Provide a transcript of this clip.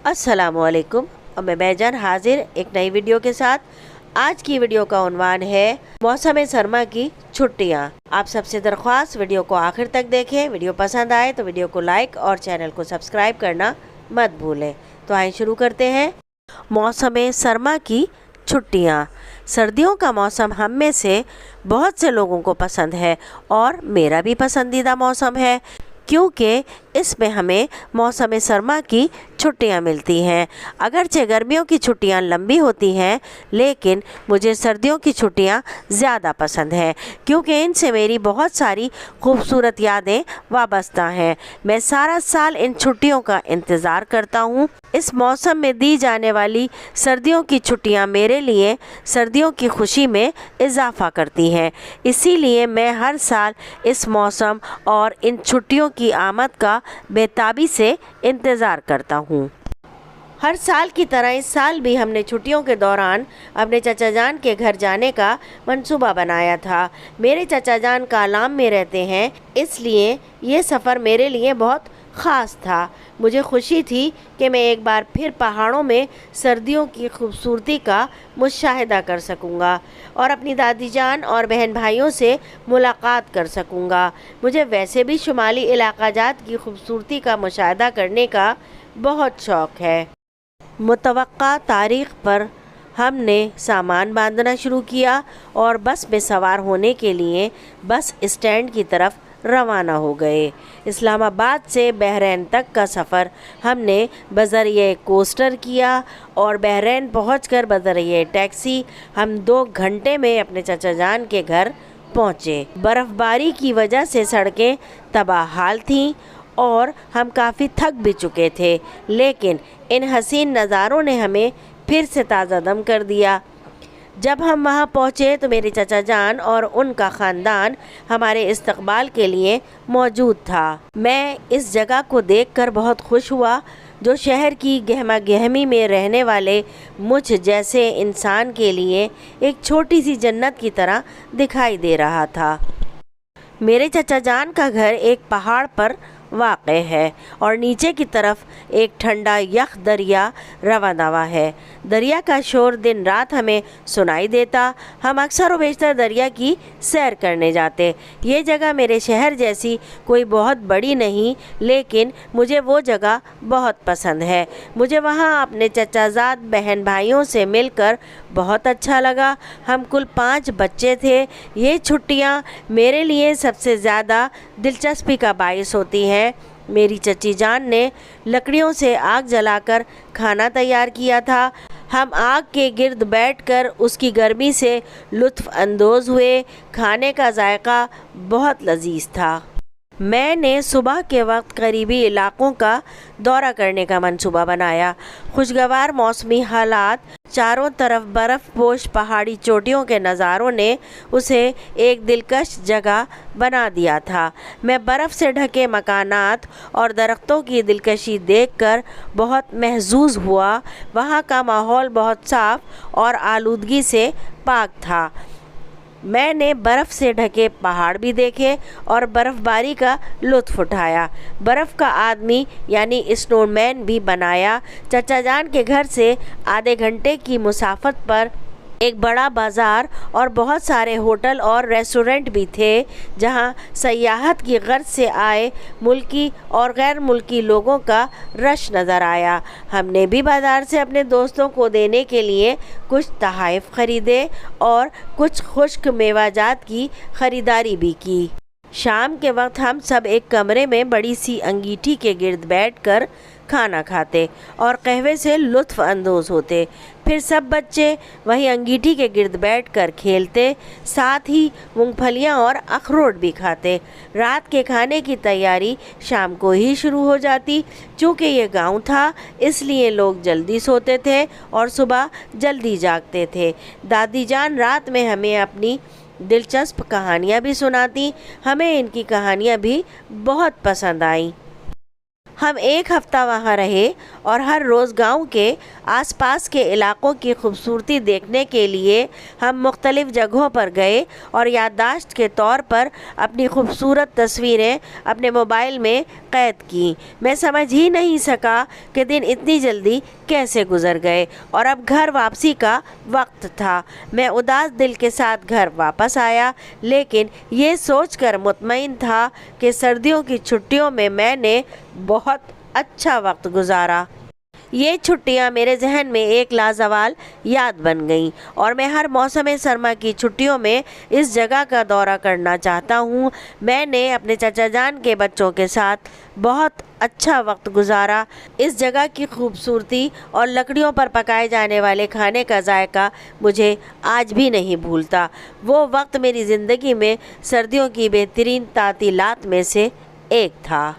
अस्सलामुअलैकुम और मैं बैजान हाजिर एक नई वीडियो के साथ। आज की वीडियो का उन्वान है मौसम सरमा की छुट्टियां। आप सबसे दरख्वास्त वीडियो को आखिर तक देखें। वीडियो पसंद आए तो वीडियो को लाइक और चैनल को सब्सक्राइब करना मत भूलें। तो आइए शुरू करते हैं। मौसम सरमा की छुट्टियां। सर्दियों का मौसम हम में से बहुत से लोगों को पसंद है और मेरा भी पसंदीदा मौसम है, क्योंकि इसमें हमें मौसम सरमा की छुट्टियां मिलती हैं। अगरचे गर्मियों की छुट्टियां लंबी होती हैं, लेकिन मुझे सर्दियों की छुट्टियां ज़्यादा पसंद हैं, क्योंकि इनसे मेरी बहुत सारी खूबसूरत यादें वाबस्ता हैं। मैं सारा साल इन छुट्टियों का इंतज़ार करता हूँ। इस मौसम में दी जाने वाली सर्दियों की छुट्टियां मेरे लिए सर्दियों की खुशी में इजाफ़ा करती हैं। इसीलिए मैं हर साल इस मौसम और इन छुट्टियों की आमद का बेताबी से इंतज़ार करता हूँ। हर साल की तरह इस साल भी हमने छुट्टियों के दौरान अपने चाचा जान के घर जाने का मंसूबा बनाया था। मेरे चाचा जान कालाम में रहते हैं, इसलिए ये सफ़र मेरे लिए बहुत ख़ास था। मुझे खुशी थी कि मैं एक बार फिर पहाड़ों में सर्दियों की खूबसूरती का मुशाहिदा कर सकूंगा और अपनी दादी जान और बहन भाइयों से मुलाकात कर सकूंगा। मुझे वैसे भी शुमाली इलाक़ाजात की खूबसूरती का मुशाहिदा करने का बहुत शौक़ है। मुतवक्का तारीख़ पर हमने सामान बांधना शुरू किया और बस में सवार होने के लिए बस स्टैंड की तरफ रवाना हो गए। इस्लामाबाद से बहरैन तक का सफ़र हमने बज़रिए कोस्टर किया और बहरैन पहुंचकर बज़रिए टैक्सी हम 2 घंटे में अपने चाचा जान के घर पहुंचे। बर्फ़बारी की वजह से सड़कें तबाह हाल थीं और हम काफ़ी थक भी चुके थे, लेकिन इन हसीन नज़ारों ने हमें फिर से ताज़ा दम कर दिया। जब हम वहाँ पहुँचे तो मेरे चाचा जान और उनका ख़ानदान हमारे इस्तकबाल के लिए मौजूद था। मैं इस जगह को देखकर बहुत खुश हुआ, जो शहर की गहमा गहमी में रहने वाले मुझ जैसे इंसान के लिए एक छोटी सी जन्नत की तरह दिखाई दे रहा था। मेरे चाचा जान का घर एक पहाड़ पर वाक़ है और नीचे की तरफ एक ठंडा यख दरिया रवा दवा है। दरिया का शोर दिन रात हमें सुनाई देता। हम अक्सर व बेशतर दरिया की सैर करने जाते। ये जगह मेरे शहर जैसी कोई बहुत बड़ी नहीं, लेकिन मुझे वो जगह बहुत पसंद है। मुझे वहाँ अपने चचाजाद बहन भाइयों से मिलकर बहुत अच्छा लगा। हम कुल 5 बच्चे थे। ये छुट्टियाँ मेरे लिए सबसे ज़्यादा दिलचस्पी का बाइस होती हैं। मेरी चची जान ने लकड़ियों से आग जलाकर खाना तैयार किया था। हम आग के गिर्द बैठकर उसकी गर्मी से लुत्फ़ अंदोज़ हुए। खाने का जायका बहुत लजीज था। मैंने सुबह के वक्त करीबी इलाक़ों का दौरा करने का मंसूबा बनाया। खुशगवार मौसमी हालात, चारों तरफ बर्फ़ पोश पहाड़ी चोटियों के नज़ारों ने उसे एक दिलकश जगह बना दिया था। मैं बर्फ़ से ढके मकानात और दरख्तों की दिलकशी देखकर बहुत महजूज़ हुआ। वहाँ का माहौल बहुत साफ़ और आलूदगी से पाक था। मैंने बर्फ़ से ढके पहाड़ भी देखे और बर्फ़बारी का लुत्फ़ उठाया। बर्फ़ का आदमी यानी स्नोमैन भी बनाया। चाचा जान के घर से आधे घंटे की मुसाफत पर एक बड़ा बाज़ार और बहुत सारे होटल और रेस्टोरेंट भी थे, जहां सयाहत की गर्ज से आए मुल्की और गैर मुल्की लोगों का रश नज़र आया। हमने भी बाज़ार से अपने दोस्तों को देने के लिए कुछ तोहफ़े ख़रीदे और कुछ खुश्क मेवाजात की ख़रीदारी भी की। शाम के वक्त हम सब एक कमरे में बड़ी सी अंगीठी के गिर्द बैठकर खाना खाते और कहवे से लुत्फ़ अंदोज़ होते। फिर सब बच्चे वहीं अंगीठी के गिर्द बैठकर खेलते, साथ ही मूंगफलियाँ और अखरोट भी खाते। रात के खाने की तैयारी शाम को ही शुरू हो जाती। चूँकि ये गांव था, इसलिए लोग जल्दी सोते थे और सुबह जल्दी जागते थे। दादी जान रात में हमें अपनी दिलचस्प कहानियाँ भी सुनाती। हमें इनकी कहानियाँ भी बहुत पसंद आईं। ہم ایک ہفتہ وہاں رہے اور ہر روز گاؤں کے آس پاس کے علاقوں کی خوبصورتی دیکھنے کے لیے ہم مختلف جگہوں پر گئے اور یادداشت کے طور پر اپنی خوبصورت تصویریں اپنے موبائل میں قید کیں۔ میں سمجھ ہی نہیں سکا کہ دن اتنی جلدی کیسے گزر گئے اور اب گھر واپسی کا وقت تھا۔ میں اداس دل کے ساتھ گھر واپس آیا، لیکن یہ سوچ کر مطمئن تھا کہ سردیوں کی چھٹیوں میں میں نے بہت اچھا وقت گزارا۔ یہ چھٹیاں میرے ذہن میں ایک لازوال یاد بن گئیں اور میں ہر موسم سرما کی چھٹیوں میں اس جگہ کا دورہ کرنا چاہتا ہوں۔ میں نے اپنے چچا جان کے بچوں کے ساتھ بہت اچھا وقت گزارا۔ اس جگہ کی خوبصورتی اور لکڑیوں پر پکائے جانے والے کھانے کا ذائقہ مجھے آج بھی نہیں بھولتا۔ وہ وقت میری زندگی میں سردیوں کی بہترین تعطیلات میں سے ایک تھا۔